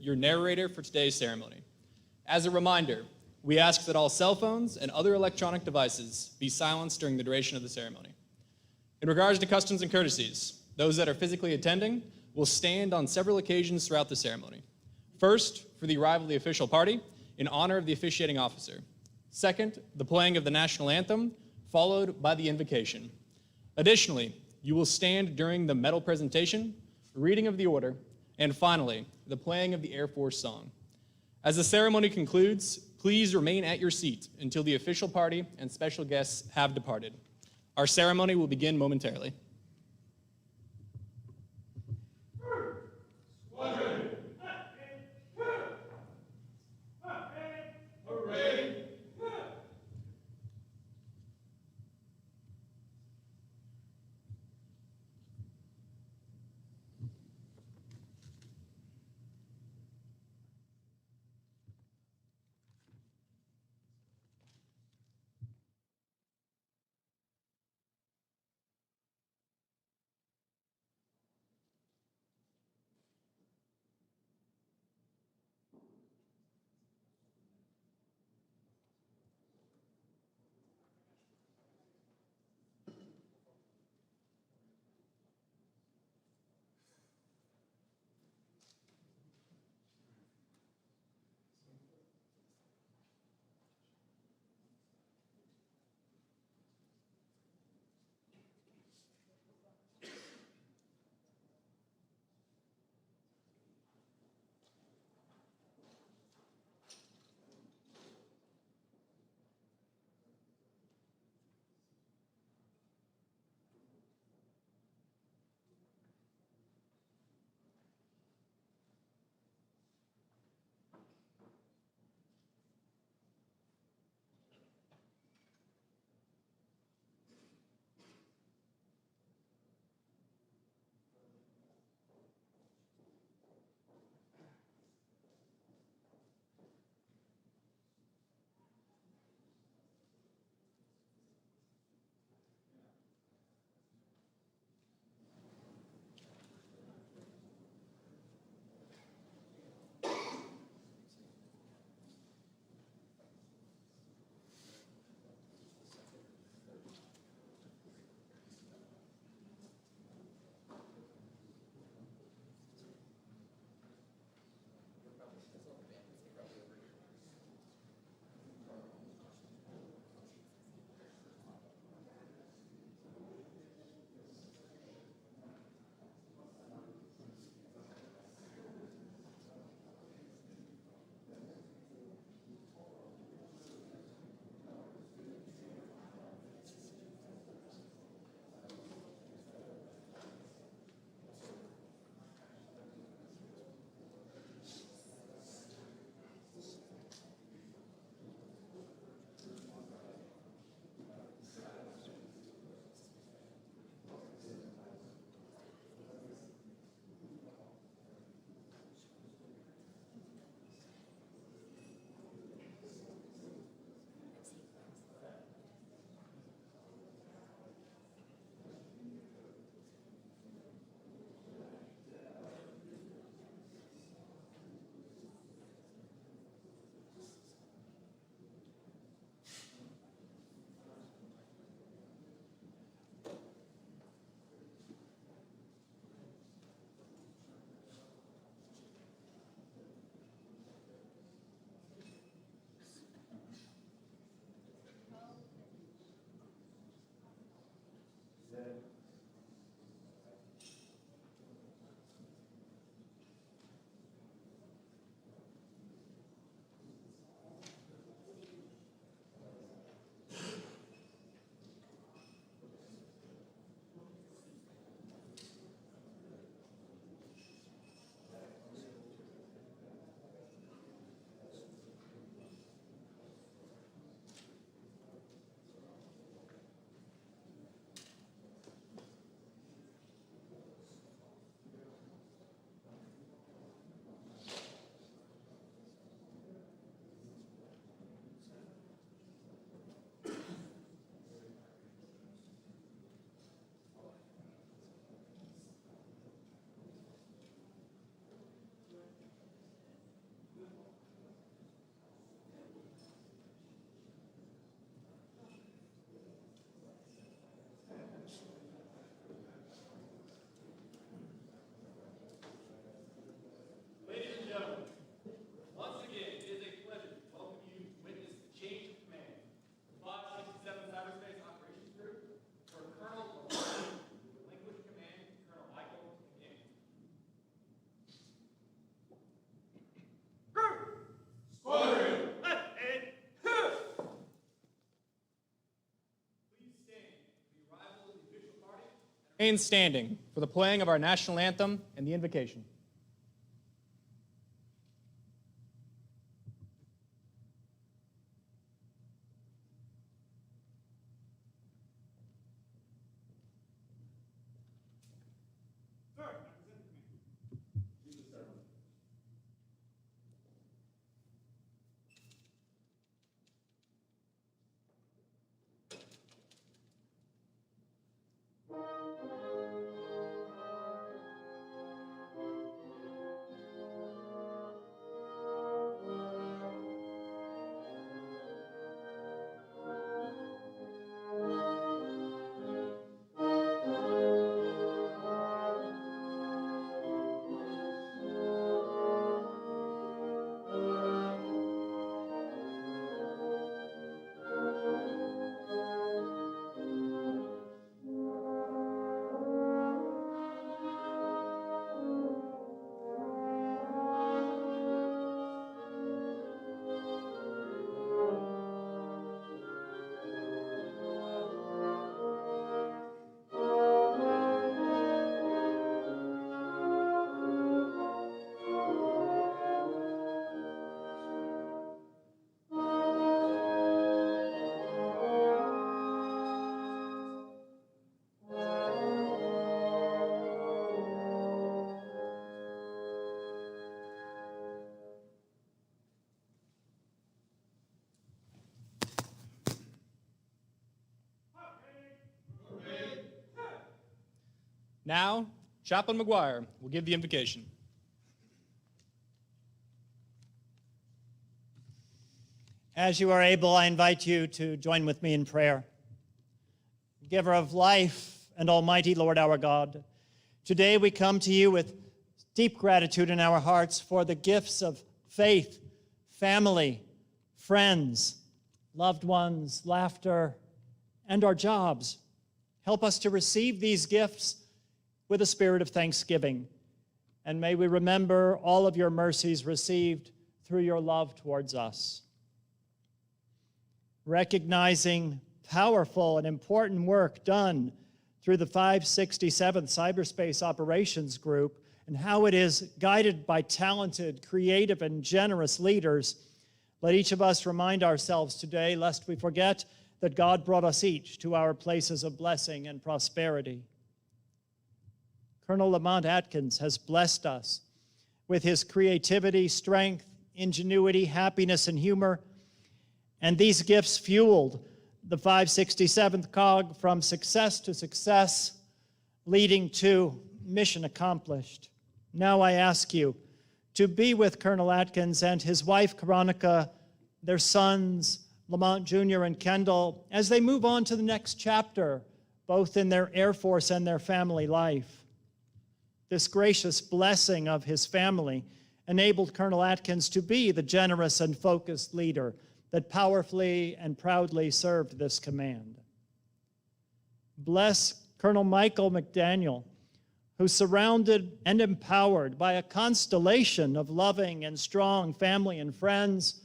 your narrator for today's ceremony. As a reminder, we ask that all cell phones and other electronic devices be silenced during the duration of the ceremony. In regards to customs and courtesies, those that are physically attending will stand on several occasions throughout the ceremony. First, for the arrival of the official party, in honor of the officiating officer. Second, the playing of the national anthem, followed by the invocation. Additionally, you will stand during the medal presentation, reading of the order, and finally, the playing of the Air Force song. As the ceremony concludes, please remain at your seat until the official party and special guests have departed. Our ceremony will begin momentarily. Remain standing for the playing of our national anthem and the invocation. Now, Chaplain McGuire will give the invocation. As you are able, I invite you to join with me in prayer. Giver of life and almighty Lord our God, today we come to you with deep gratitude in our hearts for the gifts of faith, family, friends, loved ones, laughter, and our jobs. Help us to receive these gifts with a spirit of thanksgiving. And may we remember all of your mercies received through your love towards us. Recognizing powerful and important work done through the 567th Cyberspace Operations Group and how it is guided by talented, creative, and generous leaders, let each of us remind ourselves today, lest we forget that God brought us each to our places of blessing and prosperity. Colonel Lamont Atkins has blessed us with his creativity, strength, ingenuity, happiness, and humor, and these gifts fueled the 567th COG from success to success, leading to mission accomplished. Now I ask you to be with Colonel Atkins and his wife, Veronica, their sons, Lamont Jr. and Kendall, as they move on to the next chapter, both in their Air Force and their family life. This gracious blessing of his family enabled Colonel Atkins to be the generous and focused leader that powerfully and proudly served this command. Bless Colonel Michael McDaniel, who surrounded and empowered by a constellation of loving and strong family and friends,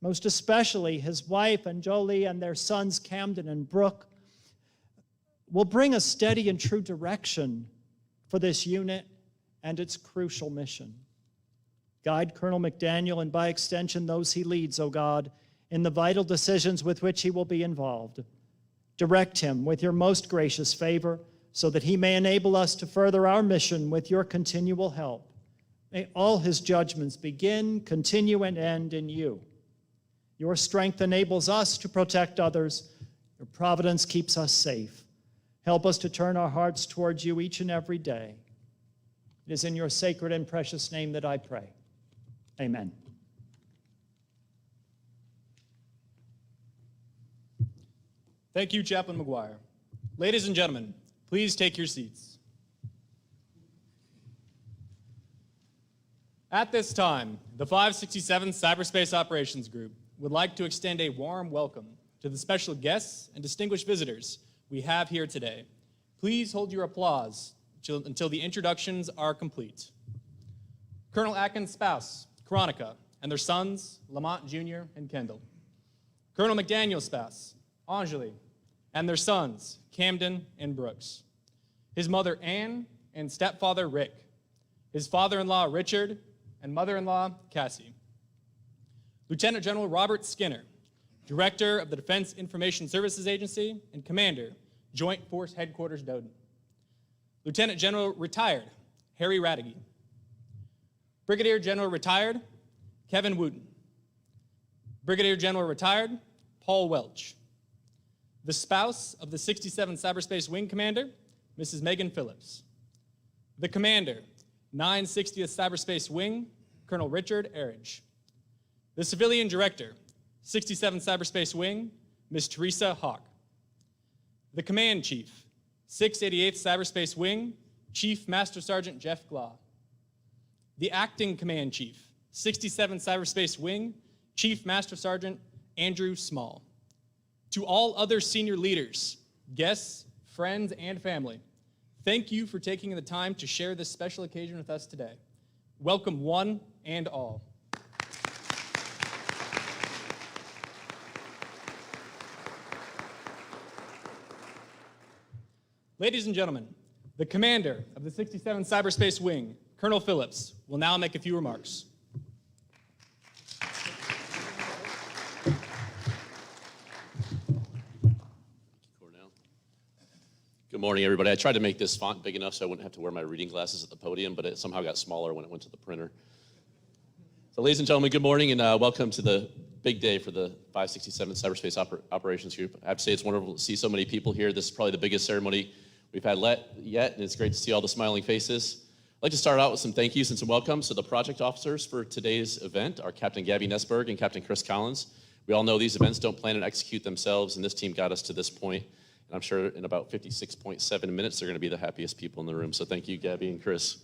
most especially his wife and Jolie and their sons Camden and Brooke, will bring a steady and true direction for this unit and its crucial mission. Guide Colonel McDaniel and by extension those he leads, O God, in the vital decisions with which he will be involved. Direct him with your most gracious favor so that he may enable us to further our mission with your continual help. May all his judgments begin, continue, and end in you. Your strength enables us to protect others. Your providence keeps us safe. Help us to turn our hearts towards you each and every day. It is in your sacred and precious name that I pray. Amen. Thank you, Chaplain McGuire. Ladies and gentlemen, please take your seats. At this time, the 567th Cyberspace Operations Group would like to extend a warm welcome to the special guests and distinguished visitors we have here today. Please hold your applause until the introductions are complete. Colonel Atkins' spouse, Veronica, and their sons, Lamont Jr. and Kendall. Colonel McDaniel's spouse, Anjali, and their sons, Camden and Brooks. his mother Anne and stepfather Rick, his father-in-law Richard, and mother-in-law Cassie. Lieutenant General Robert Skinner, Director of the Defense Information Services Agency and Commander, Joint Force Headquarters Doden. Lieutenant General Retired Harry Radigi. Brigadier General Retired Kevin Wooten. Brigadier General Retired Paul Welch. The spouse of the 67th Cyberspace Wing Commander, Mrs. Megan Phillips. The Commander, 960th Cyberspace Wing, Colonel Richard Erridge. The Civilian Director, 67th Cyberspace Wing, Ms. Teresa Hawk. The Command Chief, 688th Cyberspace Wing, Chief Master Sergeant Jeff Glaw. The Acting Command Chief, 67th Cyberspace Wing, Chief Master Sergeant Andrew Small. To all other senior leaders, guests, friends, and family, thank you for taking the time to share this special occasion with us today. Welcome one and all. Ladies and gentlemen, the commander of the 67th Cyberspace Wing, Colonel Phillips, will now make a few remarks. Good morning, everybody. I tried to make this font big enough so I wouldn't have to wear my reading glasses at the podium, but it somehow got smaller when it went to the printer. So, ladies and gentlemen, good morning, and welcome to the big day for the 567th Cyberspace Operations Group. I have to say it's wonderful to see so many people here. This is probably the biggest ceremony we've had yet, and it's great to see all the smiling faces. I'd like to start out with some thank yous and some welcomes to the project officers for today's event, our Captain Gabby Nesberg and Captain Chris Collins. We all know these events don't plan and execute themselves, and this team got us to this point. And I'm sure in about 56.7 minutes, they're going to be the happiest people in the room. So thank you, Gabby and Chris.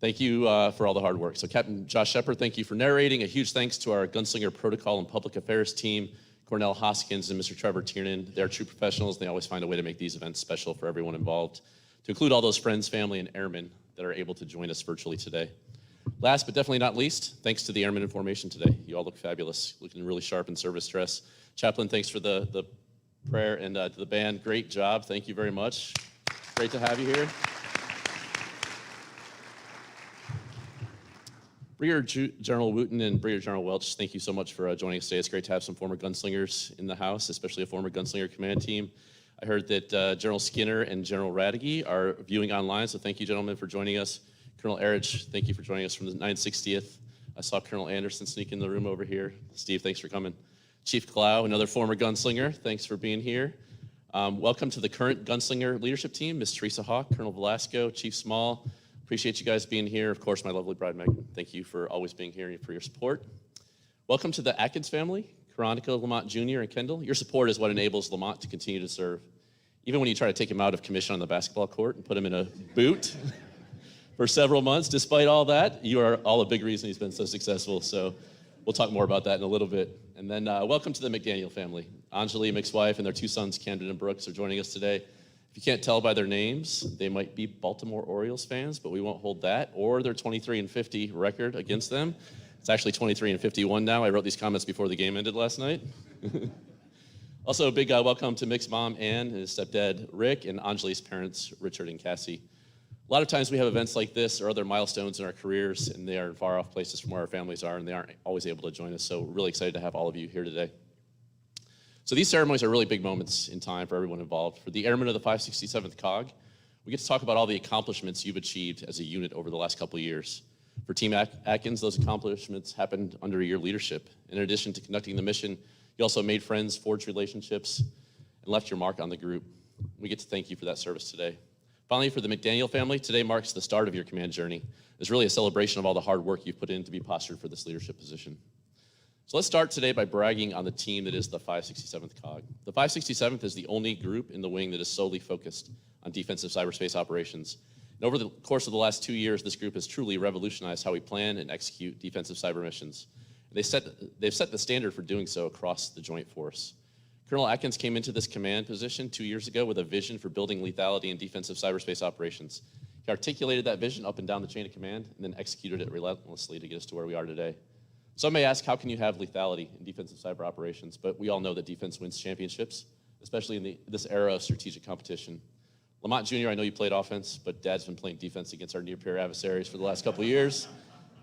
Thank you for all the hard work. So Captain Josh Shepard, thank you for narrating. A huge thanks to our Gunslinger Protocol and Public Affairs team, Cornell Hoskins and Mr. Trevor Tiernan. They're true professionals. They always find a way to make these events special for everyone involved, to include all those friends, family, and airmen that are able to join us virtually today. Last but definitely not least, thanks to the airmen in formation today. You all look fabulous, looking really sharp in service dress. Chaplain, thanks for the prayer, and to the band, great job. Thank you very much. Great to have you here. Brigadier General Wooten and Brigadier General Welch, thank you so much for joining us today. It's great to have some former gunslingers in the house, especially a former gunslinger command team. I heard that General Skinner and General Radigi are viewing online, so thank you, gentlemen, for joining us. Colonel Erridge, thank you for joining us from the 960th. I saw Colonel Anderson sneak in the room over here. Steve, thanks for coming. Chief Glau, another former gunslinger, thanks for being here. Welcome to the current gunslinger leadership team, Ms. Teresa Hawk, Colonel Velasco, Chief Small. Appreciate you guys being here. Of course, my lovely bride, Megan. Thank you for always being here and for your support. Welcome to the Atkins family, Veronica, Lamont Jr., and Kendall. Your support is what enables Lamont to continue to serve. Even when you try to take him out of commission on the basketball court and put him in a boot for several months, despite all that, you are all a big reason he's been so successful. So we'll talk more about that in a little bit. And then welcome to the McDaniel family. Anjali, Mick's wife, and their two sons, Camden and Brooks, are joining us today. If you can't tell by their names, they might be Baltimore Orioles fans, but we won't hold that, or their 23-50 record against them. It's actually 23-51 now. I wrote these comments before the game ended last night. Also, a big welcome to Mick's mom, Ann, and his stepdad, Rick, and Anjali's parents, Richard and Cassie. A lot of times we have events like this or other milestones in our careers, and they are in far off places from where our families are, and they aren't always able to join us. So we're really excited to have all of you here today. So these ceremonies are really big moments in time for everyone involved. For the airmen of the 567th COG, we get to talk about all the accomplishments you've achieved as a unit over the last couple of years. For Team Atkins, those accomplishments happened under your leadership. In addition to conducting the mission, you also made friends, forged relationships, and left your mark on the group. We get to thank you for that service today. Finally, for the McDaniel family, today marks the start of your command journey. It's really a celebration of all the hard work you've put in to be postured for this leadership position. So let's start today by bragging on the team that is the 567th COG. The 567th is the only group in the wing that is solely focused on defensive cyberspace operations. And over the course of the last 2 years, this group has truly revolutionized how we plan and execute defensive cyber missions. And they've set the standard for doing so across the Joint Force. Colonel Atkins came into this command position 2 years ago with a vision for building lethality in defensive cyberspace operations. He articulated that vision up and down the chain of command and then executed it relentlessly to get us to where we are today. Some may ask, how can you have lethality in defensive cyber operations? But we all know that defense wins championships, especially in this era of strategic competition. Lamont Jr., I know you played offense, but Dad's been playing defense against our near-peer adversaries for the last couple of years,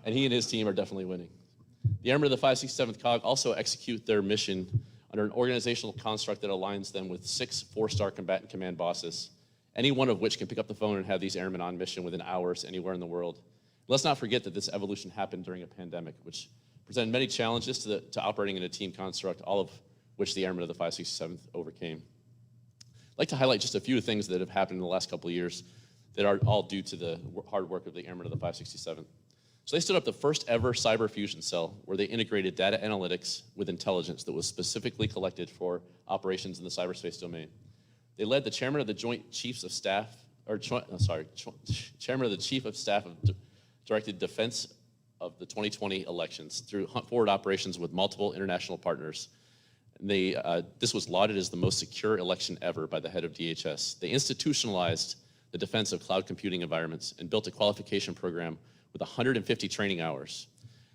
and he and his team are definitely winning. The Airmen of the 567th COG also execute their mission under an organizational construct that aligns them with 6 4-star combatant command bosses, any one of which can pick up the phone and have these airmen on mission within hours anywhere in the world. Let's not forget that this evolution happened during a pandemic, which presented many challenges to operating in a team construct, all of which the Airmen of the 567th overcame. I'd like to highlight just a few things that have happened in the last couple of years that are all due to the hard work of the Airmen of the 567th. So they stood up the first ever cyber fusion cell where they integrated data analytics with intelligence that was specifically collected for operations in the cyberspace domain. They led the chairman of the Joint Chiefs of Staff, chairman of the Chief of Staff of Directed Defense of the 2020 elections through forward operations with multiple international partners. And this was lauded as the most secure election ever by the head of DHS. They institutionalized the defense of cloud computing environments and built a qualification program with 150 training hours.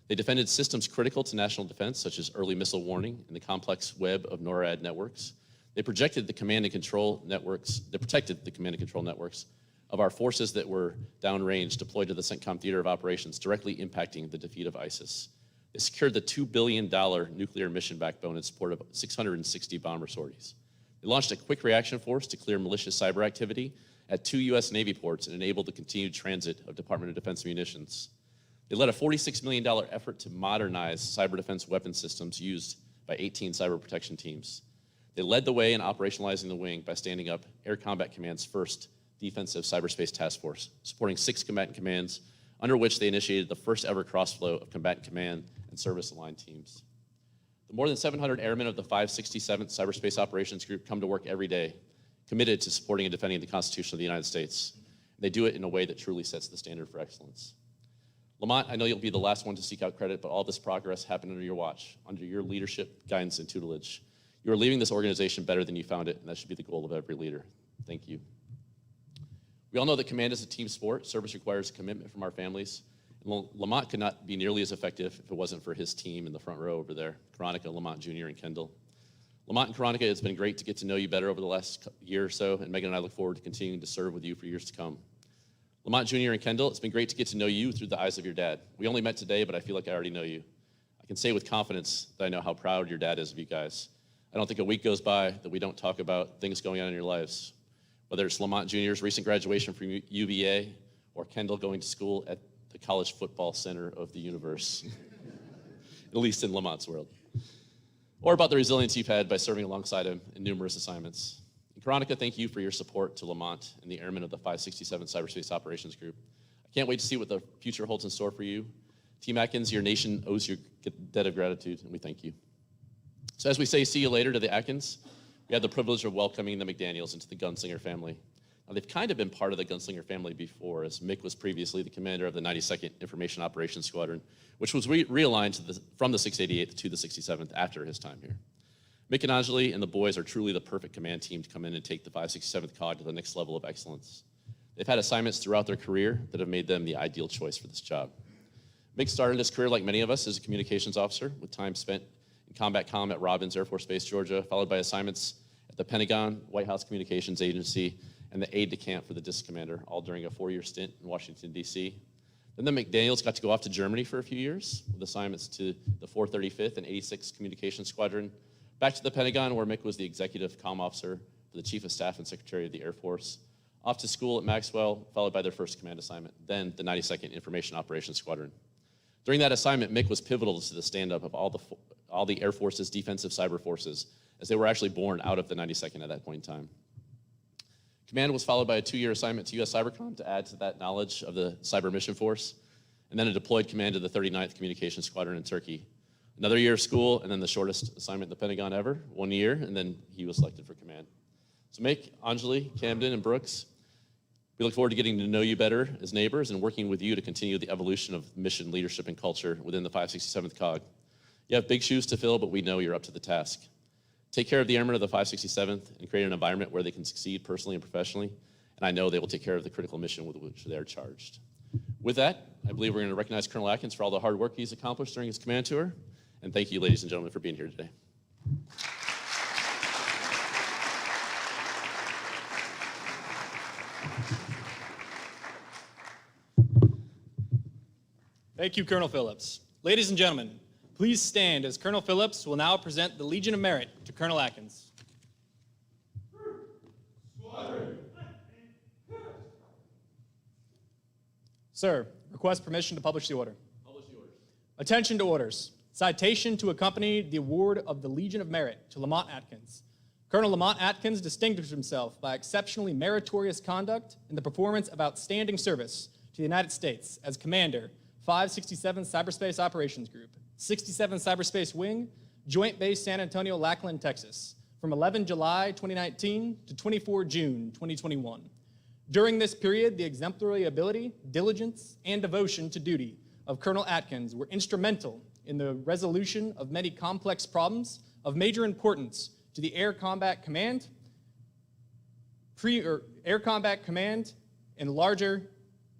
They defended systems critical to national defense, such as early missile warning and the complex web of NORAD networks. They protected the command and control networks of our forces that were downrange, deployed to the CENTCOM theater of operations, directly impacting the defeat of ISIS. They secured the $2 billion nuclear mission backbone in support of 660 bomber sorties. They launched a quick reaction force to clear malicious cyber activity at 2 U.S. Navy ports and enabled the continued transit of Department of Defense munitions. They led a $46 million effort to modernize cyber defense weapon systems used by 18 cyber protection teams. They led the way in operationalizing the wing by standing up Air Combat Command's first defensive cyberspace task force, supporting 6 combatant commands, under which they initiated the first ever cross-flow of combatant command and service-aligned teams. The more than 700 airmen of the 567th Cyberspace Operations Group come to work every day, committed to supporting and defending the Constitution of the United States. They do it in a way that truly sets the standard for excellence. Lamont, I know you'll be the last one to seek out credit, but all this progress happened under your watch, under your leadership, guidance, and tutelage. You are leaving this organization better than you found it, and that should be the goal of every leader. Thank you. We all know that command is a team sport. Service requires a commitment from our families. And Lamont could not be nearly as effective if it wasn't for his team in the front row over there, Karonica, Lamont Jr., and Kendall. Lamont and Karonica, it's been great to get to know you better over the last year or so, and Megan and I look forward to continuing to serve with you for years to come. Lamont Jr. and Kendall, it's been great to get to know you through the eyes of your dad. We only met today, but I feel like I already know you. I can say with confidence that I know how proud your dad is of you guys. I don't think a week goes by that we don't talk about things going on in your lives, whether it's Lamont Jr.'s recent graduation from UVA or Kendall going to school at the college football center of the universe, at least in Lamont's world. Or about the resilience you've had by serving alongside him in numerous assignments. And Karonica, thank you for your support to Lamont and the airmen of the 567th Cyberspace Operations Group. I can't wait to see what the future holds in store for you. Team Atkins, your nation owes you a debt of gratitude, and we thank you. So as we say, see you later to the Atkins, we had the privilege of welcoming the McDaniels into the Gunslinger family. Now, they've kind of been part of the Gunslinger family before, as Mick was previously the commander of the 92nd Information Operations Squadron, which was realigned from the 688th to the 67th after his time here. Mick and Anjali and the boys are truly the perfect command team to come in and take the 567th COG to the next level of excellence. They've had assignments throughout their career that have made them the ideal choice for this job. Mick started his career, like many of us, as a communications officer with time spent in combat comm at Robins Air Force Base, Georgia, followed by assignments at the Pentagon, White House Communications Agency, and the aide-de-camp for the district commander, all during a 4-year stint in Washington, D.C. Then the McDaniels got to go off to Germany for a few years with assignments to the 435th and 86th Communications Squadron, back to the Pentagon, where Mick was the executive comm officer for the Chief of Staff and Secretary of the Air Force, off to school at Maxwell, followed by their first command assignment, then the 92nd Information Operations Squadron. During that assignment, Mick was pivotal to the stand-up of all the Air Force's defensive cyber forces, as they were actually born out of the 92nd at that point in time. Command was followed by a 2-year assignment to U.S. Cybercom to add to that knowledge of the Cyber Mission Force, and then a deployed command to the 39th Communications Squadron in Turkey. Another year of school, and then the shortest assignment in the Pentagon ever, 1 year, and then he was selected for command. So Mick, Anjali, Camden, and Brooks, we look forward to getting to know you better as neighbors and working with you to continue the evolution of mission leadership and culture within the 567th COG. You have big shoes to fill, but we know you're up to the task. Take care of the airmen of the 567th and create an environment where they can succeed personally and professionally, and I know they will take care of the critical mission with which they're charged. With that, I believe we're going to recognize Colonel Atkins for all the hard work he's accomplished during his command tour, and thank you, ladies and gentlemen, for being here today. Thank you, Colonel Phillips. Ladies and gentlemen, please stand as Colonel Phillips will now present the Legion of Merit to Colonel Atkins. Sir, request permission to publish the order. Publish the orders. Attention to orders. Citation to accompany the award of the Legion of Merit to Lamont Atkins. Colonel Lamont Atkins distinguished himself by exceptionally meritorious conduct in the performance of outstanding service to the United States as Commander, 567th Cyberspace Operations Group, 67th Cyberspace Wing, Joint Base San Antonio-Lackland, Texas, from 11 July 2019 to 24 June 2021. During this period, the exemplary ability, diligence, and devotion to duty of Colonel Atkins were instrumental in the resolution of many complex problems of major importance to the Air Combat Command, Air Combat Command, and larger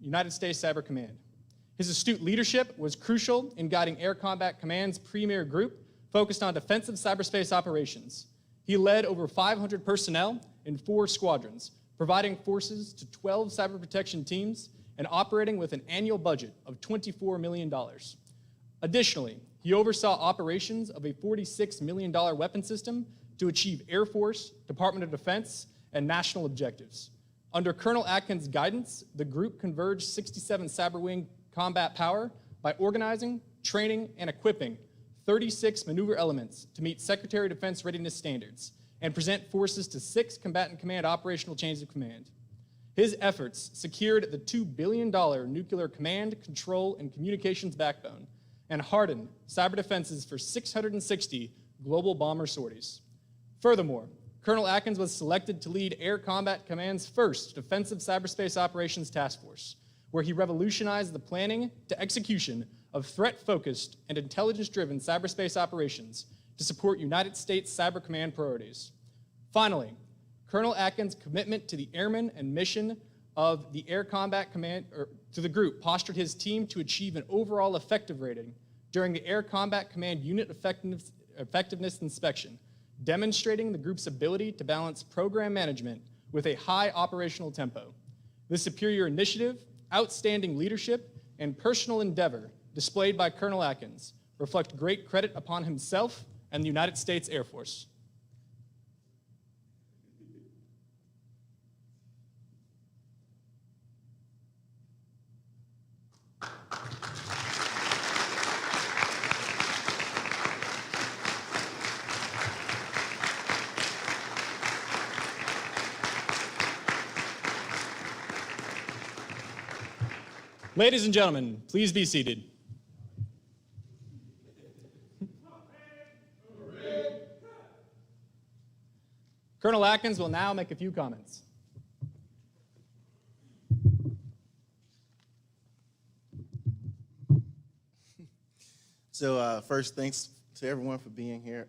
United States Cyber Command. His astute leadership was crucial in guiding Air Combat Command's premier group focused on defensive cyberspace operations. He led over 500 personnel in 4 squadrons, providing forces to 12 cyber protection teams and operating with an annual budget of $24 million. Additionally, he oversaw operations of a $46 million weapon system to achieve Air Force, Department of Defense, and national objectives. Under Colonel Atkins' guidance, the group converged 67 Cyber Wing combat power by organizing, training, and equipping 36 maneuver elements to meet Secretary of Defense readiness standards and present forces to 6 combatant command operational chains of command. His efforts secured the $2 billion nuclear command, control, and communications backbone and hardened cyber defenses for 660 global bomber sorties. Furthermore, Colonel Atkins was selected to lead Air Combat Command's first Defensive Cyberspace Operations Task Force, where he revolutionized the planning to execution of threat-focused and intelligence-driven cyberspace operations to support United States Cyber Command priorities. Finally, Colonel Atkins' commitment to the airmen and mission of the Air Combat Command, to the group, postured his team to achieve an overall effective rating during the Air Combat Command Unit Effectiveness Inspection, demonstrating the group's ability to balance program management with a high operational tempo. This superior initiative, outstanding leadership, and personal endeavor displayed by Colonel Atkins reflect great credit upon himself and the United States Air Force. Ladies and gentlemen, please be seated. Colonel Atkins will now make a few comments. So first, thanks to everyone for being here.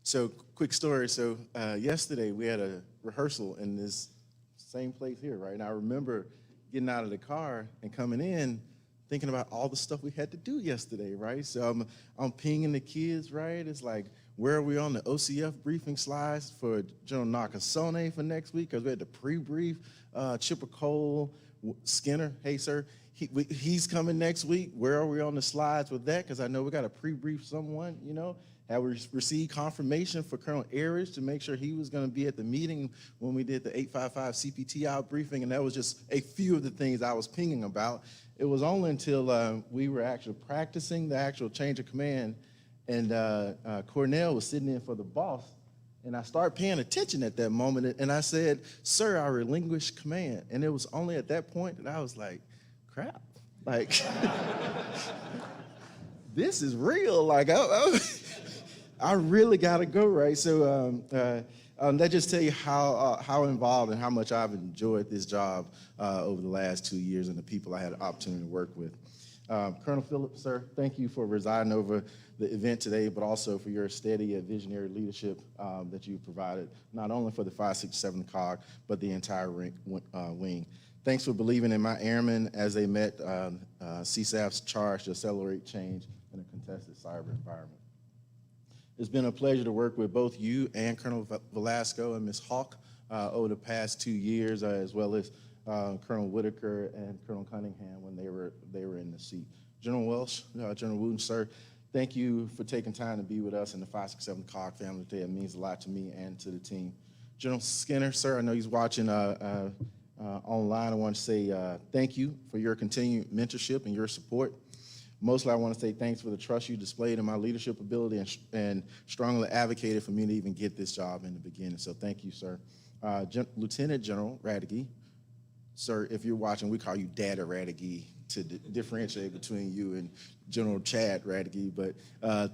So quick story. So yesterday we had a rehearsal in this same place here, right? And I remember getting out of the car and coming in, thinking about all the stuff we had to do yesterday, right? So I'm pinging the kids, right? It's like, where are we on the OCF briefing slides for General Nakasone for next week? Because we had to pre-brief Chipper Cole, Skinner. Hey, sir, he's coming next week. Where are we on the slides with that? Because I know we got to pre-brief someone, you know. Have we received confirmation for Colonel Ayers to make sure he was going to be at the meeting when we did the 855 CPTI briefing? And that was just a few of the things I was pinging about. It was only until we were actually practicing the actual change of command, and Cornell was sitting in for the boss, and I started paying attention at that moment, and I said, "Sir, I relinquish command." And it was only at that point that I was like, crap, like, this is real. Like, I really got to go, right? So that just tell you how involved and how much I've enjoyed this job over the last 2 years and the people I had the opportunity to work with. Colonel Phillips, sir, thank you for presiding over the event today, but also for your steady and visionary leadership that you provided, not only for the 567th COG, but the entire wing. Thanks for believing in my airmen as they met CSAF's charge to accelerate change in a contested cyber environment. It's been a pleasure to work with both you and Colonel Velasco and Ms. Hawk over the past 2 years, as well as Colonel Whitaker and Colonel Cunningham when they were in the seat. General Welsh, General Wooten, sir, thank you for taking time to be with us in the 567th COG family today. It means a lot to me and to the team. General Skinner, sir, I know he's watching online. I want to say thank you for your continued mentorship and your support. Mostly, I want to say thanks for the trust you displayed in my leadership ability and strongly advocated for me to even get this job in the beginning. So thank you, sir. Lieutenant General Radke, sir, if you're watching, we call you Dada Radke to differentiate between you and General Chad Radke. But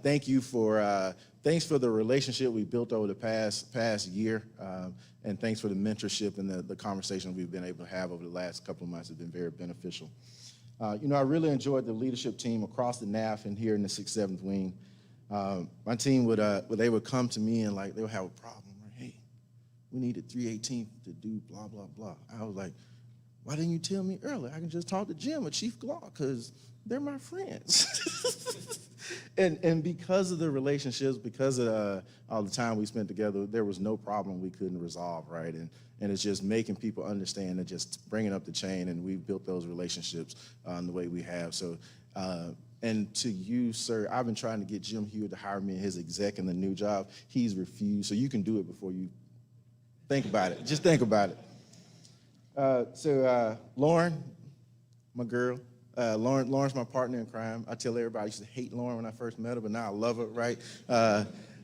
thank you for thanks for the relationship we built over the past year, and thanks for the mentorship and the conversation we've been able to have over the last couple of months. Have been very beneficial. I really enjoyed the leadership team across the NAF and here in the 6th, 7th Wing. My team they would come to me and they would have a problem. Like, hey, we needed 318 to do blah, blah, blah. I was like, why didn't you tell me earlier? I can just talk to Jim or Chief Glock because they're my friends. and because of the relationships, because of all the time we spent together, there was no problem we couldn't resolve, right? And it's just making people understand and just bringing up the chain, and we've built those relationships in the way we have. So, and to you, sir, I've been trying to get Jim Hewitt to hire me in his exec in the new job. He's refused, so you can do it before you think about it. Just think about it. Lauren, my girl, Lauren's my partner in crime. I tell everybody I used to hate Lauren when I first met her, but now I love her, right?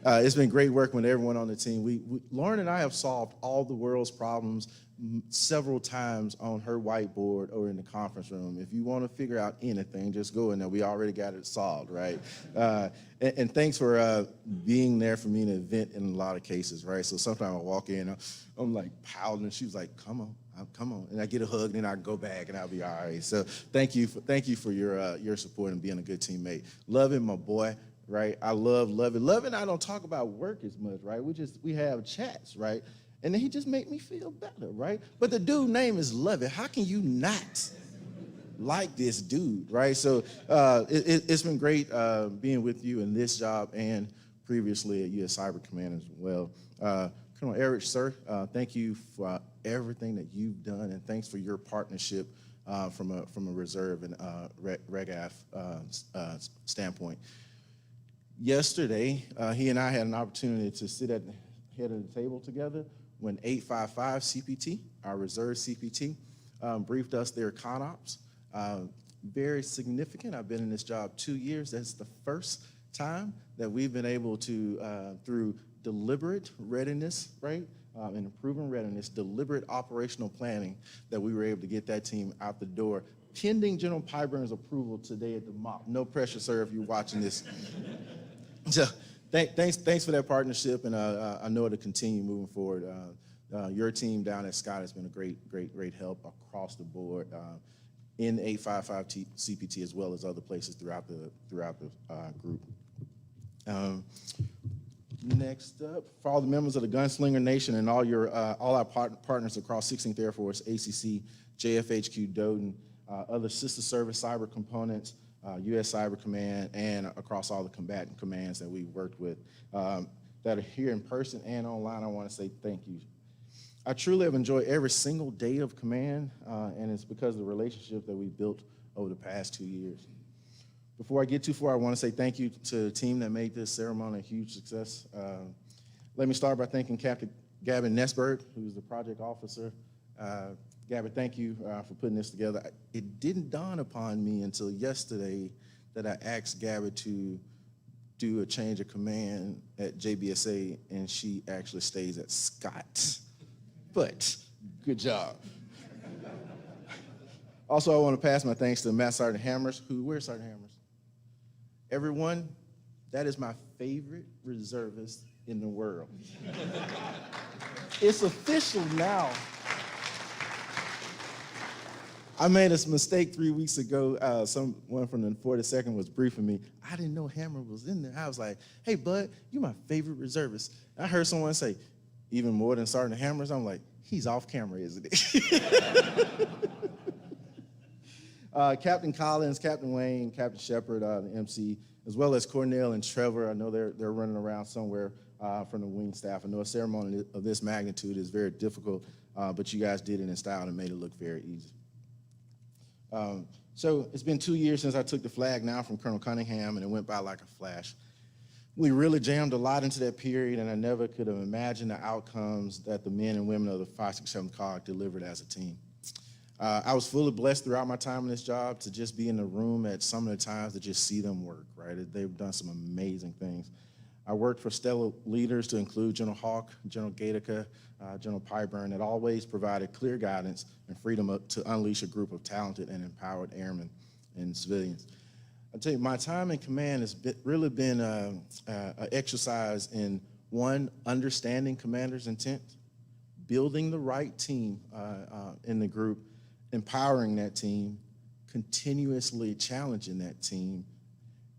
It's been great working with everyone on the team. Lauren and I have solved all the world's problems several times on her whiteboard or in the conference room. If you want to figure out anything, just go in there. We already got it solved, right? And thanks for being there for me in an event in a lot of cases, right? So sometimes I walk in, I'm like pouting, and she's like, come on. And I get a hug, and then I go back, and I'll be all right. So thank you for your support and being a good teammate. Loving my boy, right? I love Loving. Loving, I don't talk about work as much, right? We have chats, right? And then he just make me feel better, right? But the dude name is Loving. How can you not like this dude, right? So it's been great being with you in this job and previously at U.S. Cyber Command as well. Colonel Eric, sir, thank you for everything that you've done, and thanks for your partnership from a reserve and RegAF standpoint. Yesterday, he and I had an opportunity to sit at the head of the table together when 855 CPT, our reserve CPT, briefed us their ConOps. Very significant. I've been in this job 2 years. That's the first time that we've been able to, through deliberate readiness, right, and improving readiness, deliberate operational planning, that we were able to get that team out the door, pending General Pyburn's approval today at the MOP. No pressure, sir, if you're watching this. So thanks for that partnership, and I know it'll continue moving forward. Your team down at Scott has been a great help across the board in 855 CPT as well as other places throughout the group. Next up, for all the members of the Gunslinger Nation and all our partners across 16th Air Force, ACC, JFHQ, Doden, other sister service cyber components, U.S. Cyber Command, and across all the combatant commands that we've worked with that are here in person and online, I want to say thank you. I truly have enjoyed every single day of command, and it's because of the relationship that we built over the past 2 years. Before I get too far, I want to say thank you to the team that made this ceremony a huge success. Let me start by thanking Captain Gavin Nesberg, who's the project officer. Gavin, thank you for putting this together. It didn't dawn upon me until yesterday that I asked Gavin to do a change of command at JBSA, and she actually stays at Scott. But good job. Also, I want to pass my thanks to Matt Sergeant Hammers, where's Sergeant Hammers? Everyone, that is my favorite reservist in the world. It's official now. I made a mistake 3 weeks ago. Someone from the 42nd was briefing me. I didn't know Hammer was in there. I was like, hey, bud, you're my favorite reservist. I heard someone say, even more than Sergeant Hammers? I'm like, he's off camera, isn't he? Captain Collins, Captain Wayne, Captain Shepard, the MC, as well as Cornell and Trevor. I know they're running around somewhere from the wing staff. I know a ceremony of this magnitude is very difficult, but you guys did it in style and made it look very easy. So it's been 2 years since I took the flag now from Colonel Cunningham, and it went by like a flash. We really jammed a lot into that period, and I never could have imagined the outcomes that the men and women of the 567th COG delivered as a team. I was fully blessed throughout my time in this job to just be in the room at some of the times to just see them work, right? They've done some amazing things. I worked for stellar leaders to include General Hawk, General Gatica, General Pyburn, that always provided clear guidance and freedom to unleash a group of talented and empowered airmen and civilians. I'll tell you, my time in command has really been an exercise in, one, understanding commander's intent, building the right team in the group, empowering that team, continuously challenging that team,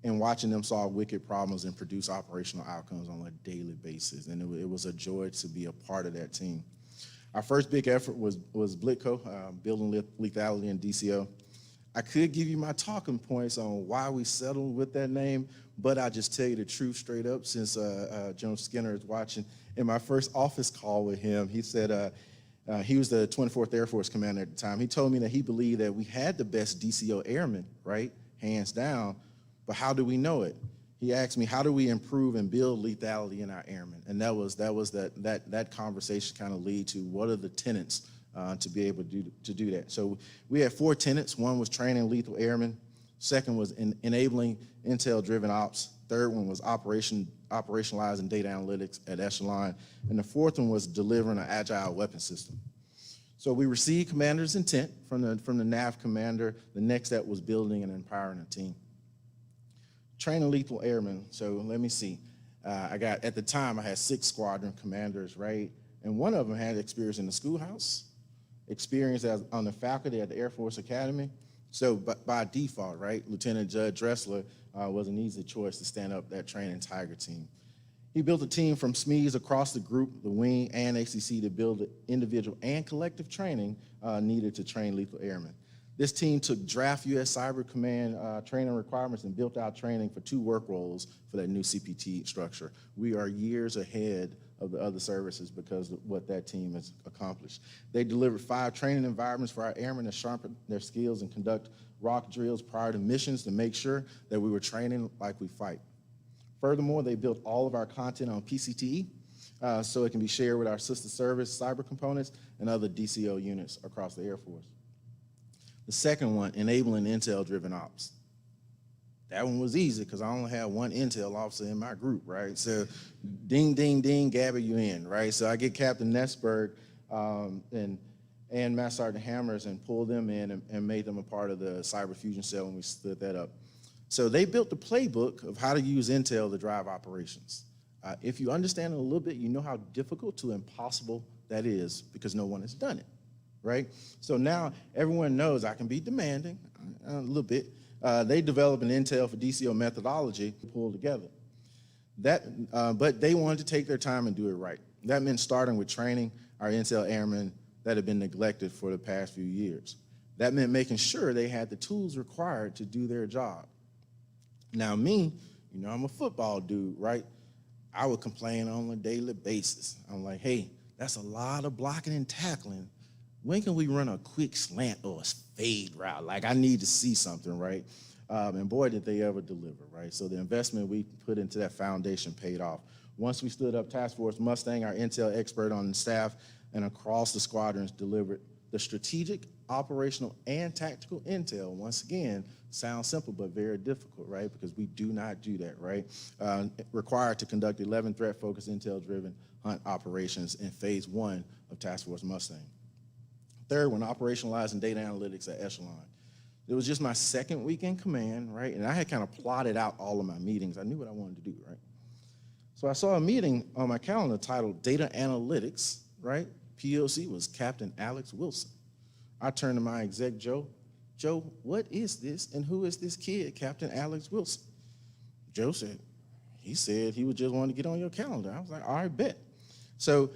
and watching them solve wicked problems and produce operational outcomes on a daily basis. And it was a joy to be a part of that team. Our first big effort was BLITCO, Building Lethality in DCO. I could give you my talking points on why we settled with that name, but I'll just tell you the truth straight up since General Skinner is watching. In my first office call with him, he said, he was the 24th Air Force commander at the time. He told me that he believed that we had the best DCO airmen, right, hands down, but how do we know it? He asked me, how do we improve and build lethality in our airmen? And that conversation kind of lead to what are the tenets to be able to do that. So we had 4 tenets. One was training lethal airmen. Second was enabling intel-driven ops. Third one was operationalizing data analytics at Echelon. And the fourth one was delivering an agile weapon system. So we received commander's intent from the NAV commander. The next step was building and empowering a team. Training lethal airmen. So let me see. At the time, I had 6 squadron commanders, right? And one of them had experience in the schoolhouse, experience on the faculty at the Air Force Academy. So by default, right, Lieutenant Judge Dressler was an easy choice to stand up that training Tiger team. He built a team from SMEs across the group, the wing and ACC, to build the individual and collective training needed to train lethal airmen. This team took draft U.S. Cyber Command training requirements and built out training for 2 work roles for that new CPT structure. We are years ahead of the other services because of what that team has accomplished. They delivered 5 training environments for our airmen to sharpen their skills and conduct rock drills prior to missions to make sure that we were training like we fight. Furthermore, they built all of our content on PCTE so it can be shared with our sister service cyber components and other DCO units across the Air Force. The second one, enabling intel-driven ops. That one was easy because I only had 1 intel officer in my group, right? So ding, ding, ding, Gabby, you in, right? So I get Captain Nessberg and Master Sergeant Hammers and pulled them in and made them a part of the Cyber Fusion Cell when we stood that up. So they built the playbook of how to use intel to drive operations. If you understand it a little bit, you know how difficult to impossible that is because no one has done it, right? So now everyone knows I can be demanding a little bit. They developed an intel for DCO methodology to pull together. But they wanted to take their time and do it right. That meant starting with training our intel airmen that had been neglected for the past few years. That meant making sure they had the tools required to do their job. Now me, you know, I'm a football dude, right? I would complain on a daily basis. I'm like, hey, that's a lot of blocking and tackling. When can we run a quick slant or a fade route? Like, I need to see something, right? And boy, did they ever deliver, right? So the investment we put into that foundation paid off. Once we stood up Task Force Mustang, our intel expert on the staff and across the squadrons delivered the strategic, operational, and tactical intel. Once again, sounds simple, but very difficult, right? Because we do not do that, right? Required to conduct 11 threat-focused, intel-driven hunt operations in phase 1 of Task Force Mustang. Third one, operationalizing data analytics at Echelon. It was just my 2nd week in command, right? And I had kind of plotted out all of my meetings. I knew what I wanted to do, right? So I saw a meeting on my calendar titled Data Analytics, right? POC was Captain Alex Wilson. I turned to my exec, Joe, what is this and who is this kid, Captain Alex Wilson? Joe said, he said he would just want to get on your calendar. I was like, all right, bet. So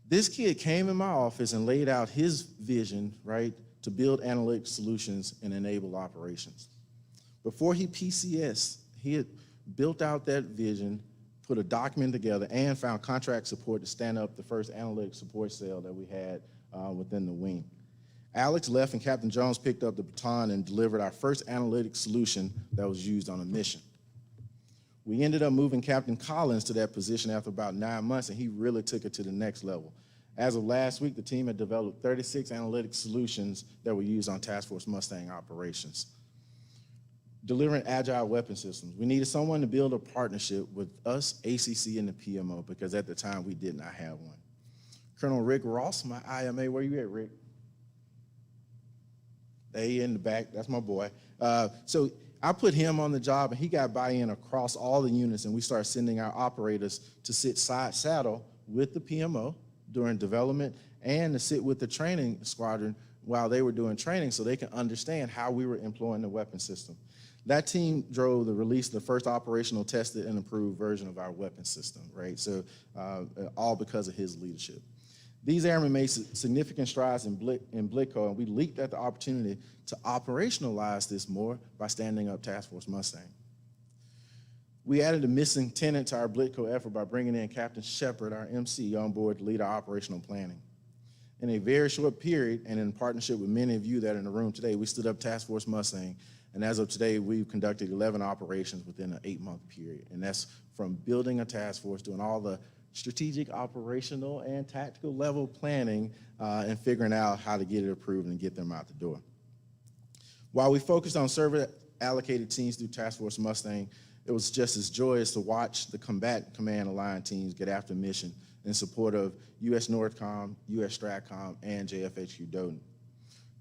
this kid came in my office and laid out his vision, right, to build analytic solutions and enable operations. Before he PCS, he had built out that vision, put a document together, and found contract support to stand up the first analytic support cell that we had within the wing. Alex left and Captain Jones picked up the baton and delivered our first analytic solution that was used on a mission. We ended up moving Captain Collins to that position after about 9 months, and he really took it to the next level. As of last week, the team had developed 36 analytic solutions that were used on Task Force Mustang operations. Delivering agile weapon systems. We needed someone to build a partnership with us, ACC, and the PMO, because at the time we did not have one. Colonel Rick Ross, my IMA, where you at, Rick? They in the back, that's my boy. So I put him on the job, and he got buy-in across all the units, and we started sending our operators to sit side saddle with the PMO during development and to sit with the training squadron while they were doing training so they can understand how we were employing the weapon system. That team drove the release of the first operational tested and improved version of our weapon system, right? So all because of his leadership. These airmen made significant strides in Blitco, and we leaped at the opportunity to operationalize this more by standing up Task Force Mustang. We added a missing tenet to our Blitco effort by bringing in Captain Shepard, our MC, on board to lead our operational planning. In a very short period, and in partnership with many of you that are in the room today, we stood up Task Force Mustang, and as of today, we've conducted 11 operations within an 8-month period, and that's from building a task force, doing all the strategic, operational, and tactical level planning and figuring out how to get it approved and get them out the door. While we focused on server-allocated teams through Task Force Mustang, it was just as joyous to watch the combat command aligned teams get after mission in support of U.S. NORTHCOM, U.S. STRATCOM, and JFHQ Doden.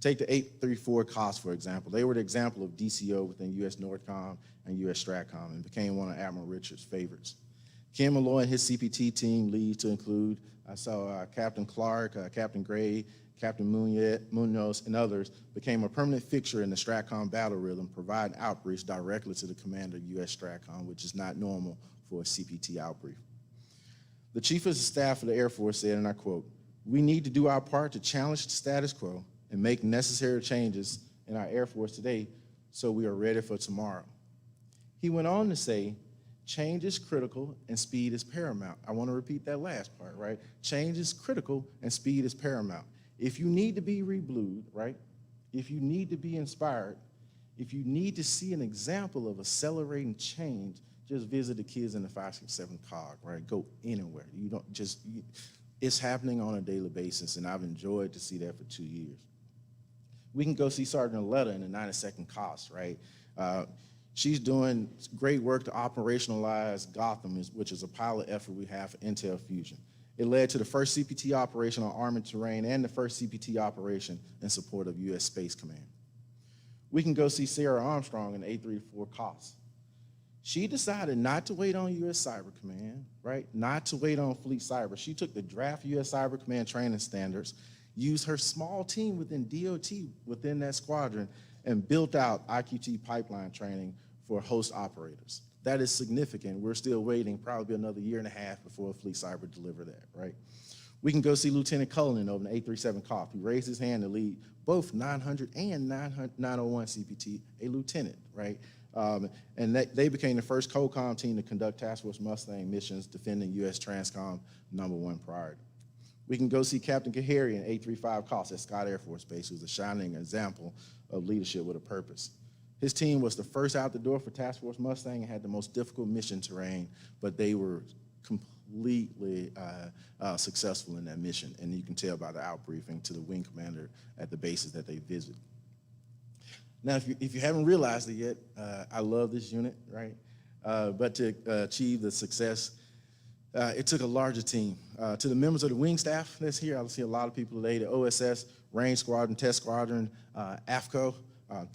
Take the 834 COS, for example. They were the example of DCO within U.S. NORTHCOM and U.S. STRATCOM and became one of Admiral Richards' favorites. Ken Malloy and his CPT team leads to include, I saw Captain Clark, Captain Gray, Captain Munoz, and others became a permanent fixture in the STRATCOM battle rhythm, providing outreach directly to the commander of U.S. STRATCOM, which is not normal for a CPT outbrief. The Chief of Staff of the Air Force said, and I quote, "We need to do our part to challenge the status quo and make necessary changes in our Air Force today so we are ready for tomorrow." He went on to say, change is critical and speed is paramount. I want to repeat that last part, right? Change is critical and speed is paramount. If you need to be reblued, right? If you need to be inspired, if you need to see an example of accelerating change, just visit the kids in the 567th COG, right? Go anywhere. You don't just, it's happening on a daily basis, and I've enjoyed to see that for 2 years. We can go see Sergeant Aletta in the 92nd COS, right? She's doing great work to operationalize Gotham, which is a pilot effort we have for Intel Fusion. It led to the first CPT operation on armored terrain and the first CPT operation in support of U.S. Space Command. We can go see Sarah Armstrong in the 834 COS. She decided not to wait on U.S. Cyber Command, right? Not to wait on Fleet Cyber. She took the draft U.S. Cyber Command training standards, used her small team within DOT within that squadron, and built out IQT pipeline training for host operators. That is significant. We're still waiting probably another 1.5 years before Fleet Cyber deliver that, right? We can go see Lieutenant Cullinan over in the 837 COF, who raised his hand to lead both 900 and 901 CPT, a lieutenant, right? And they became the first COCOM team to conduct Task Force Mustang missions defending U.S. Transcom #1 priority. We can go see Captain Kahari in 835 COS at Scott Air Force Base, who's a shining example of leadership with a purpose. His team was the first out the door for Task Force Mustang and had the most difficult mission terrain, but they were completely successful in that mission, and you can tell by the outbriefing to the wing commander at the bases that they visit. Now, if you haven't realized it yet, I love this unit, right? But to achieve the success, it took a larger team. To the members of the wing staff that's here, I see a lot of people today, the OSS, Range Squadron, Test Squadron, AFCO,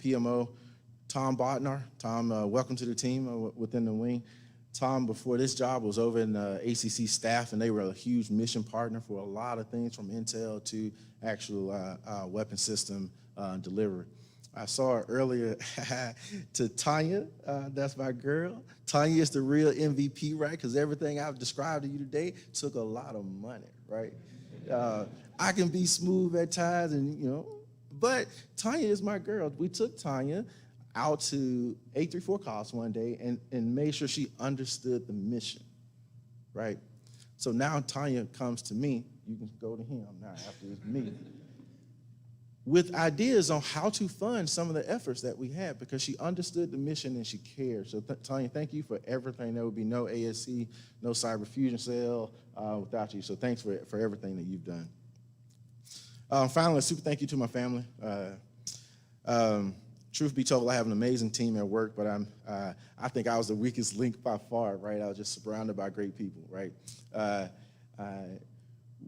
PMO, Tom Botnar. Tom, welcome to the team within the wing. Tom, before this job, was over in the ACC staff, and they were a huge mission partner for a lot of things from intel to actual weapon system delivery. I saw her earlier to Tanya, that's my girl. Tanya is the real MVP, right? Because everything I've described to you today took a lot of money, right? I can be smooth at times, and but Tanya is my girl. We took Tanya out to 834 COS one day and made sure she understood the mission, right? So now Tanya comes to me. You can go to him now after it's me. with ideas on how to fund some of the efforts that we had, because she understood the mission and she cared. So Tanya, thank you for everything. There would be no ASC, no Cyber Fusion Cell without you. So thanks for everything that you've done. Finally, a super thank you to my family. Truth be told, I have an amazing team at work, but I think I was the weakest link by far, right? I was just surrounded by great people, right?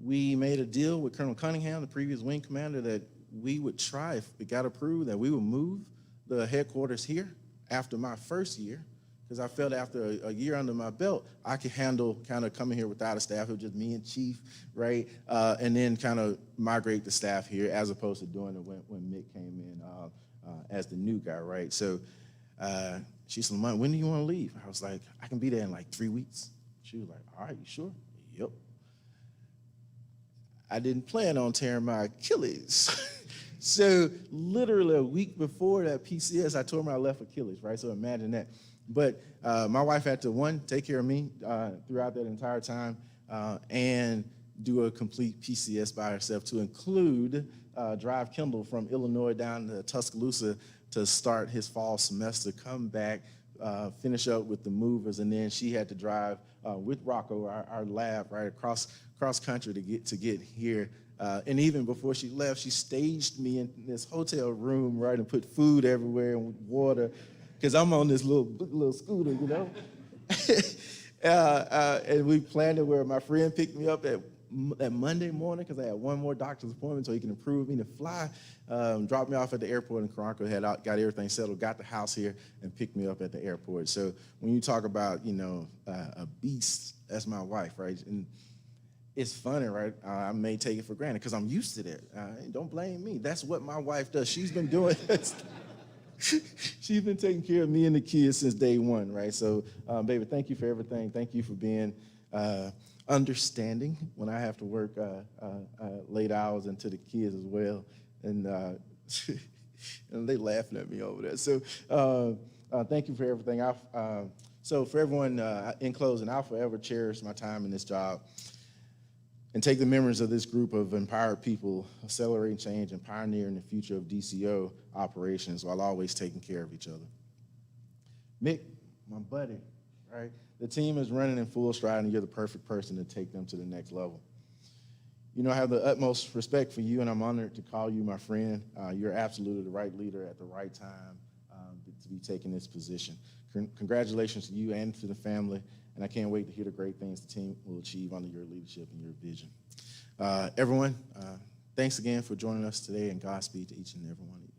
We made a deal with Colonel Cunningham, the previous wing commander, that we would try, if it got approved, that we would move the headquarters here after my first year, because I felt after a year under my belt, I could handle kind of coming here without a staff. It was just me and Chief, right? And then kind of migrate the staff here, as opposed to doing it when Mick came in as the new guy, right? So she said, "Lamont, when do you want to leave?" I was like, "I can be there in like 3 weeks." She was like, "All right, you sure?" Yep. I didn't plan on tearing my Achilles. So literally a week before that PCS, I tore my left Achilles, right? So imagine that. But my wife had to, one, take care of me throughout that entire time and do a complete PCS by herself, to include drive Kendall from Illinois down to Tuscaloosa to start his fall semester, come back, finish up with the movers, and then she had to drive with Rocco, our lab, right, across country to get here. And even before she left, she staged me in this hotel room, right, and put food everywhere and water, because I'm on this little scooter, you know. And we planned it where my friend picked me up that Monday morning, because I had one more doctor's appointment so he can approve me to fly, dropped me off at the airport in Caranco, got everything settled, got the house here, and picked me up at the airport. So when you talk about, a beast, that's my wife, right? And it's funny, right? I may take it for granted because I'm used to that. Don't blame me. That's what my wife does. She's been doing this. She's been taking care of me and the kids since day one, right? So, baby, thank you for everything. Thank you for being understanding when I have to work late hours and to the kids as well. And, and they laughing at me over there. So thank you for everything. So for everyone, in closing, I'll forever cherish my time in this job and take the memories of this group of empowered people accelerating change and pioneering the future of DCO operations while always taking care of each other. Mick, my buddy, right? The team is running in full stride, and you're the perfect person to take them to the next level. I have the utmost respect for you, and I'm honored to call you my friend. You're absolutely the right leader at the right time to be taking this position. Congratulations to you and to the family, and I can't wait to hear the great things the team will achieve under your leadership and your vision. Everyone, thanks again for joining us today, and Godspeed to each and every one of you.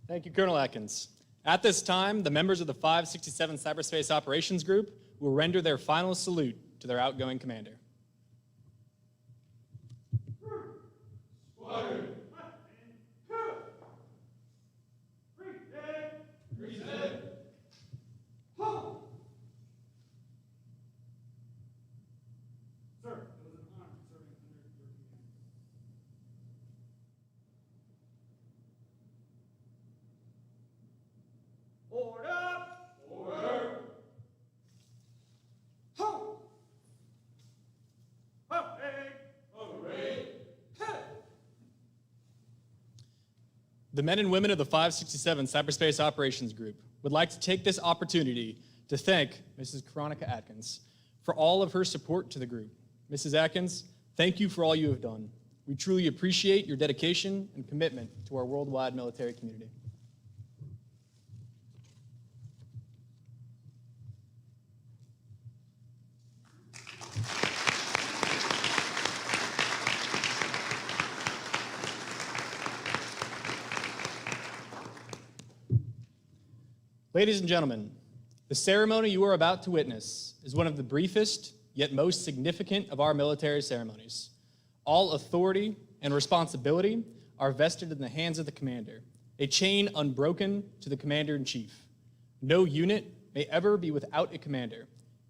Thank you, Colonel Atkins. At this time, the members of the 567th Cyberspace Operations Group will render their final salute to their outgoing commander. Squadron. Reset. Halt. Sir, it was an honor serving under your command. Order! Order! Halt! Parade! The men and women of the 567th Cyberspace Operations Group would like to take this opportunity to thank Mrs. Veronica Atkins for all of her support to the group. Mrs. Atkins, thank you for all you have done. We truly appreciate your dedication and commitment to our worldwide military community. Ladies and gentlemen, the ceremony you are about to witness is one of the briefest yet most significant of our military ceremonies. All authority and responsibility are vested in the hands of the commander, a chain unbroken to the commander-in-chief. No unit may ever be without a commander.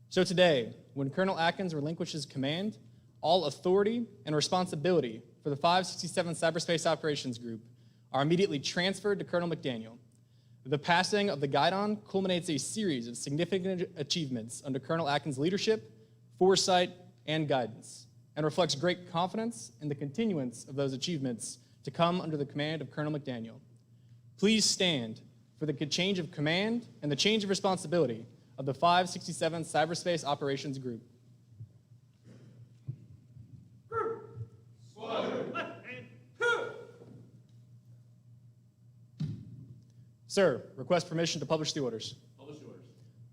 So today, when Colonel Atkins relinquishes command, all authority and responsibility for the 567th Cyberspace Operations Group are immediately transferred to Colonel McDaniel. The passing of the Guidon culminates a series of significant achievements under Colonel Atkins' leadership, foresight, and guidance, and reflects great confidence in the continuance of those achievements to come under the command of Colonel McDaniel. Please stand for the change of command and the change of responsibility of the 567th Cyberspace Operations Group. Left hand. Sir, request permission to publish the orders. Publish the orders.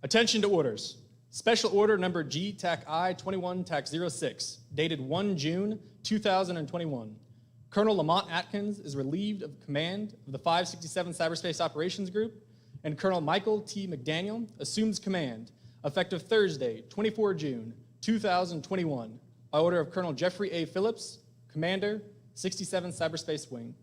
Attention to orders. Special order number G-TAC-I 21-06, dated 1 June 2021. Colonel Lamont Atkins is relieved of command of the 567th Cyberspace Operations Group, and Colonel Michael T. McDaniel assumes command effective Thursday, 24 June 2021, by order of Colonel Jeffrey A. Phillips, Commander, 67th Cyberspace Wing.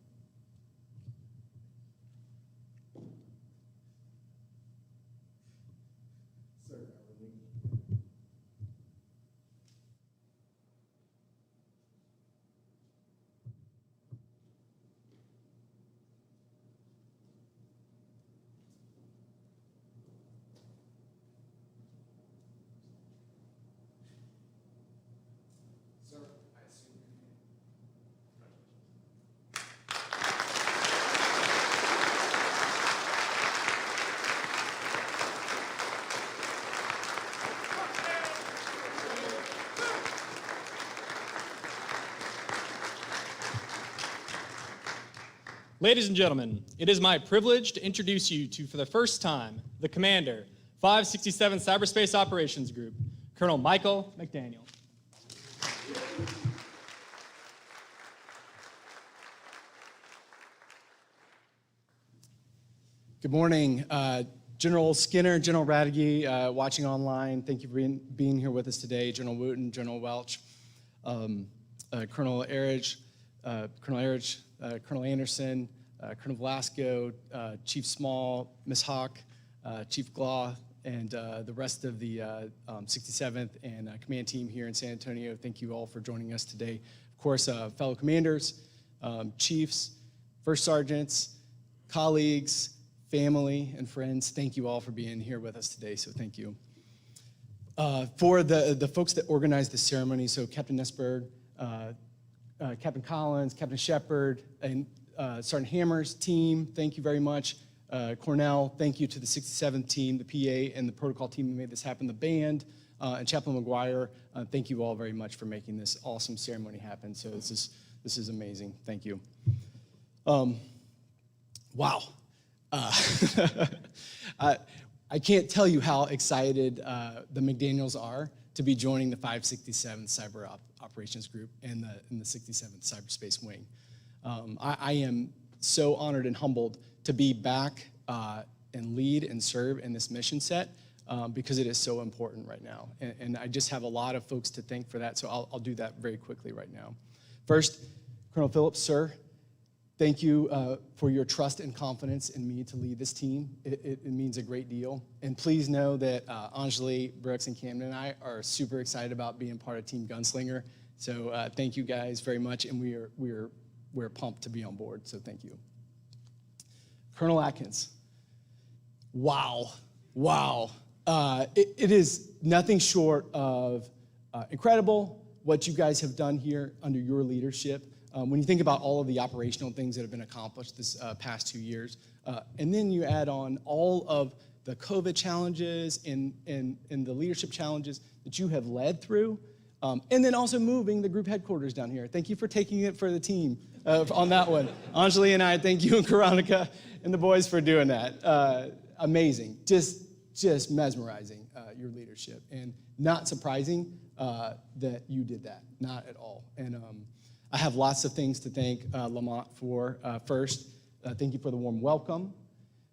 Ladies and gentlemen, it is my privilege to introduce you to, for the first time, the Commander, 567th Cyberspace Operations Group, Colonel Michael McDaniel. Good morning, General Skinner, General Radke, watching online. Thank you for being here with us today. General Wooten, General Welch, Colonel Erich, Colonel Anderson, Colonel Velasco, Chief Small, Ms. Hawk, Chief Glaw, and the rest of the 67th and command team here in San Antonio. Thank you all for joining us today. Of course, fellow commanders, chiefs, first sergeants, colleagues, family, and friends, thank you all for being here with us today, so thank you. For the folks that organized the ceremony, so Captain Nesberg, Captain Collins, Captain Shepard, and Sergeant Hammer's team, thank you very much. Cornell, thank you to the 67th team, the PA, and the protocol team that made this happen, the band, and Chaplain McGuire, thank you all very much for making this awesome ceremony happen. So this is amazing. Thank you. Wow. I can't tell you how excited the McDaniels are to be joining the 567th Cyber Operations Group and the 67th Cyberspace Wing. I am so honored and humbled to be back and lead and serve in this mission set because it is so important right now. And I just have a lot of folks to thank for that, so I'll do that very quickly right now. First, Colonel Phillips, sir, thank you for your trust and confidence in me to lead this team. It means a great deal. And please know that Anjali, Brooks, and Camden and I are super excited about being part of Team Gunslinger. So thank you guys very much, and we're pumped to be on board, so thank you. Colonel Atkins, wow. It is nothing short of incredible what you guys have done here under your leadership. When you think about all of the operational things that have been accomplished this past 2 years, and then you add on all of the COVID challenges and the leadership challenges that you have led through, and then also moving the group headquarters down here. Thank you for taking it for the team on that one. Anjali and I, thank you, and Karonika and the boys for doing that. Amazing, just mesmerizing, your leadership, and not surprising that you did that, not at all. And I have lots of things to thank Lamont for. First, thank you for the warm welcome.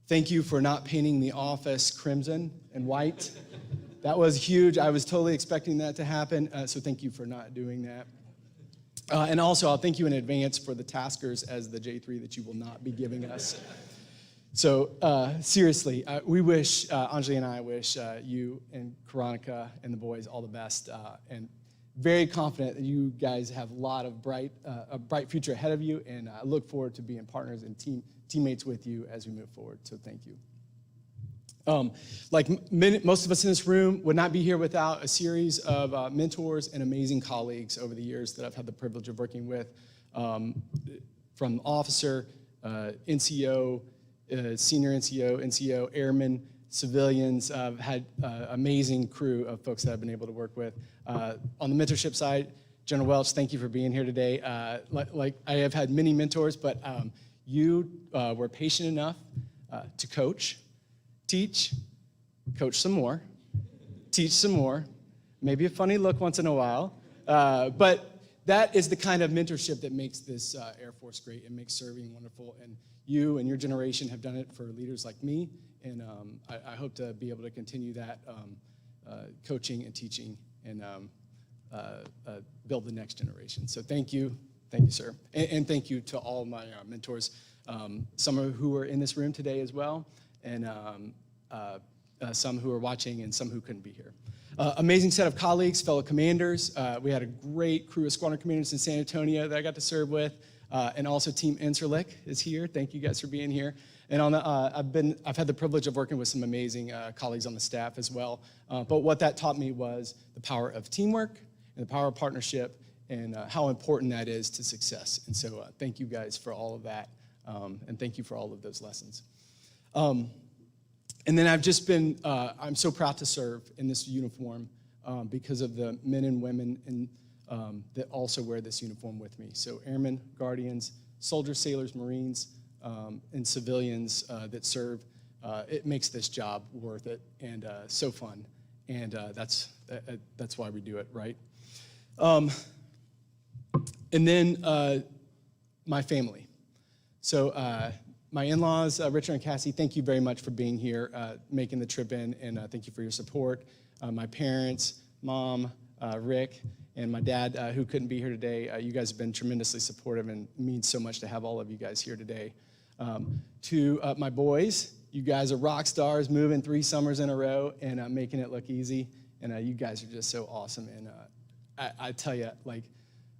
Thank you for not painting the office crimson and white. That was huge. I was totally expecting that to happen, so thank you for not doing that. And also, I'll thank you in advance for the taskers as the J3 that you will not be giving us. So seriously, we wish, Anjali and I wish you and Karonika and the boys all the best. And very confident that you guys have a lot of a bright future ahead of you, and I look forward to being partners and teammates with you as we move forward. So thank you. Most of us in this room would not be here without a series of mentors and amazing colleagues over the years that I've had the privilege of working with, from officer, NCO, senior NCO, airmen, civilians. I've had an amazing crew of folks that I've been able to work with. On the mentorship side, General Welch, thank you for being here today. I have had many mentors, but you were patient enough to coach, teach, coach some more, teach some more, maybe a funny look once in a while, but that is the kind of mentorship that makes this Air Force great and makes serving wonderful. And you and your generation have done it for leaders like me, and I hope to be able to continue that coaching and teaching and build the next generation. So thank you, sir, and thank you to all my mentors, some of who are in this room today as well, and some who are watching and some who couldn't be here. Amazing set of colleagues, fellow commanders. We had a great crew of squadron commanders in San Antonio that I got to serve with, and also Team Incirlik is here. Thank you guys for being here. And on the, I've had the privilege of working with some amazing colleagues on the staff as well. But what that taught me was the power of teamwork and the power of partnership, and how important that is to success. And so thank you guys for all of that, and thank you for all of those lessons. And then I've just been, I'm so proud to serve in this uniform because of the men and women that also wear this uniform with me. So airmen, guardians, soldiers, sailors, Marines, and civilians that serve, it makes this job worth it and so fun. And that's why we do it, right? And then my family. So my in-laws, Richard and Cassie, thank you very much for being here, making the trip in, and thank you for your support. My parents, Mom, Rick, and my dad, who couldn't be here today, you guys have been tremendously supportive, and it means so much to have all of you guys here today. To my boys, you guys are rock stars, moving 3 summers in a row and making it look easy, and you guys are just so awesome, and I tell you, like,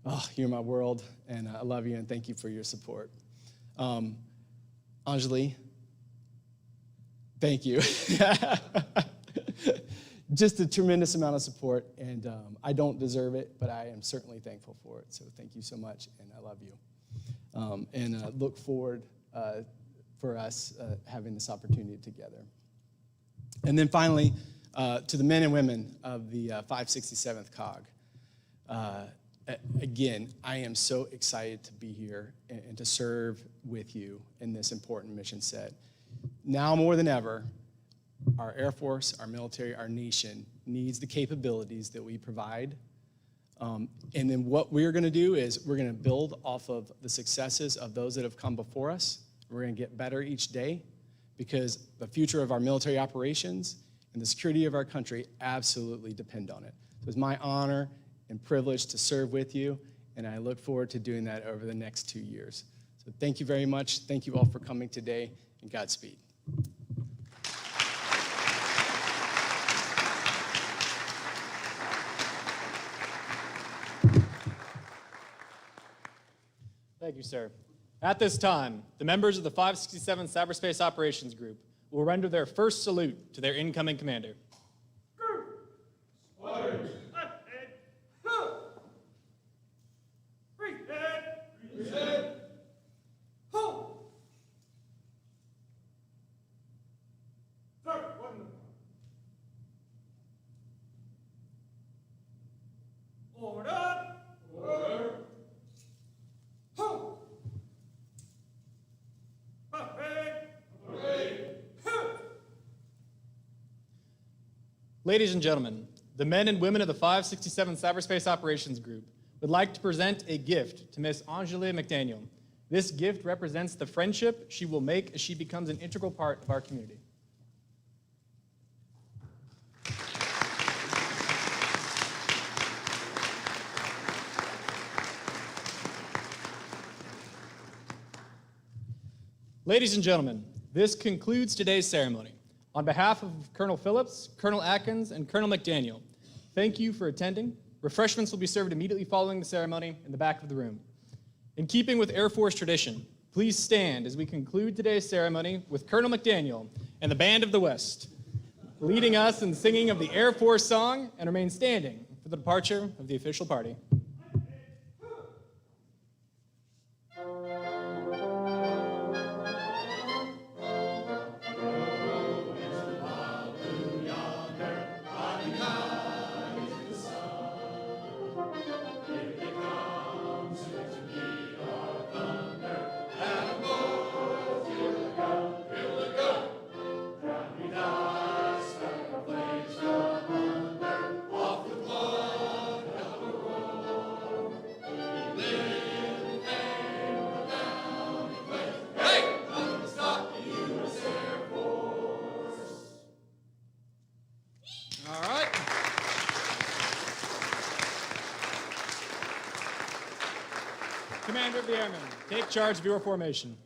oh, you're my world, and I love you, and thank you for your support. Anjali, thank you. Just a tremendous amount of support, and I don't deserve it, but I am certainly thankful for it. So thank you so much, and I love you. And look forward for us having this opportunity together. And then finally, to the men and women of the 567th COG. Again, I am so excited to be here and to serve with you in this important mission set. Now more than ever, our Air Force, our military, our nation needs the capabilities that we provide. And then what we're going to do is we're going to build off of the successes of those that have come before us. We're going to get better each day because the future of our military operations and the security of our country absolutely depend on it. So it's my honor and privilege to serve with you, and I look forward to doing that over the next 2 years. So thank you very much. Thank you all for coming today, and Godspeed. Thank you, sir. At this time, the members of the 567th Cyberspace Operations Group will render their first salute to their incoming commander. Ladies and gentlemen, the men and women of the 567th Cyberspace Operations Group would like to present a gift to Miss Anjali McDaniel. This gift represents the friendship she will make as she becomes an integral part of our community. Ladies and gentlemen, this concludes today's ceremony. On behalf of Colonel Phillips, Colonel Atkins, and Colonel McDaniel, thank you for attending. Refreshments will be served immediately following the ceremony in the back of the room. In keeping with Air Force tradition, please stand as we conclude today's ceremony with Colonel McDaniel and the Band of the West, leading us in singing of the Air Force song, and remain standing for the departure of the official party. All right. Commander of the Airmen, take charge of your formation.